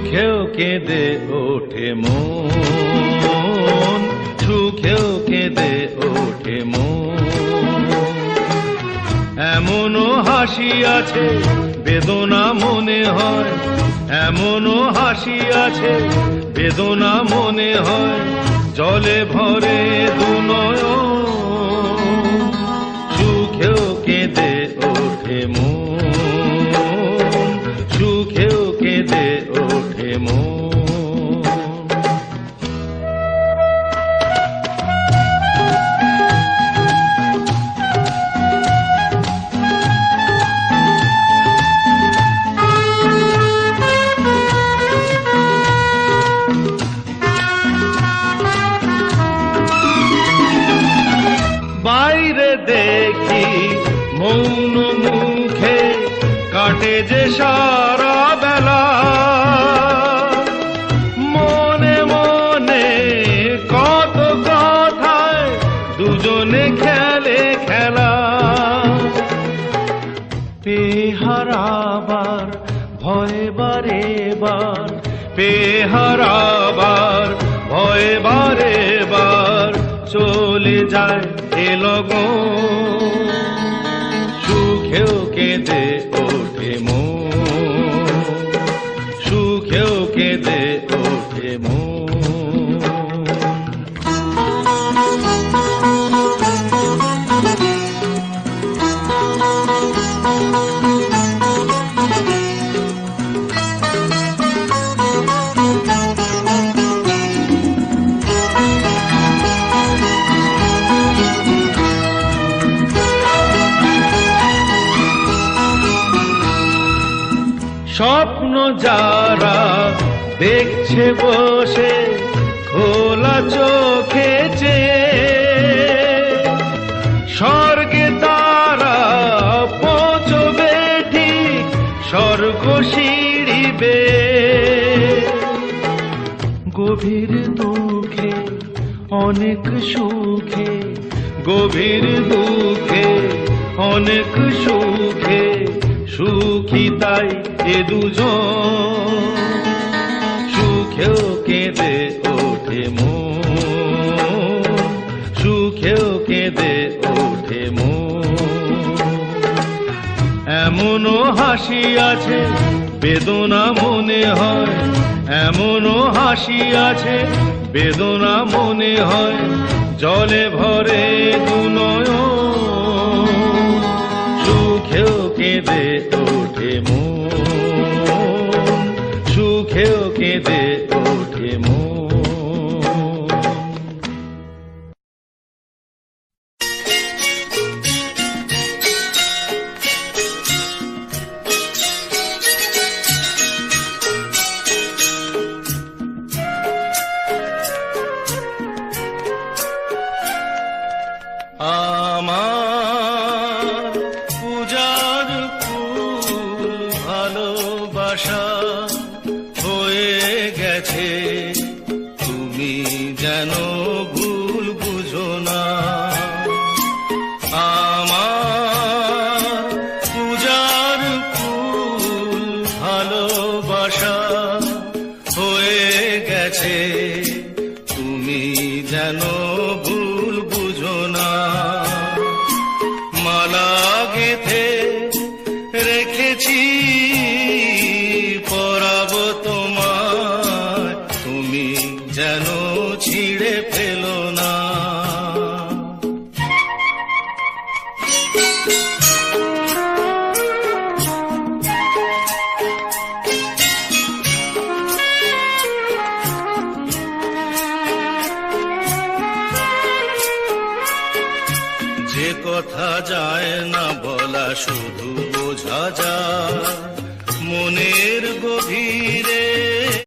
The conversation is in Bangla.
সুখেও কেঁদে ওঠে মন, সুখেও কেঁদে ওঠে মন। এমনও হাসি আছে বেদনা মনে হয়, এমনও হাসি আছে বেদনা মনে হয়, জলে ভরে দুনয়ন। সুখেও কেঁদে ওঠে মন, সুখেও কেঁদে ওঠে মন। বাইরে দেখি মৌন মুখে কাটে যে সারা বেলা, মনে মনে কত কথায় দুজনে খেলে খেলা। পেহারাবার ভয় বারে বার, পেহারাবার ভয় বারে বার, চলে যায় এ লগন। সুখেও কেঁদে ওঠে মন, সুখেও কেঁদে ওঠে মন। স্বপ্ন যারা দেখছে বসে খোলা চোখে চেয়ে, স্বর্গে তারা পৌঁছবে ঠিক স্বর্গ সিঁড়ি বেয়ে। গভীর দুঃখে অনেক সুখে, গভীর দুঃখে অনেক সুখে, সুখী তাই এ দুজন। সুখেও কেঁদে ওঠে মন, সুখেও কেঁদে ওঠে মন। এমনও হাসি আছে বেদনা মনে হয়, এমনও হাসি আছে বেদনা মনে হয়, জলে ভরে দুনয়ন। সুখেও কেঁদে ওঠে মন, সুখেও কেঁদে ওঠে মন। আমার পূজার ফুল ভালোবাসা হয়ে গেছে, তুমি যেন ভুল বুঝো না। আমার পূজার ফুল ভালোবাসা হয়ে গেছে, তুমি যেন ভুল বুঝো না। মালা গেঁথে রেখেছি পরাবো তোমায়, তুমি যেন ছিঁড়ে ফেলো না। যে কথা যায় না বলা শুধু বোঝা যায় মনের গভীরে,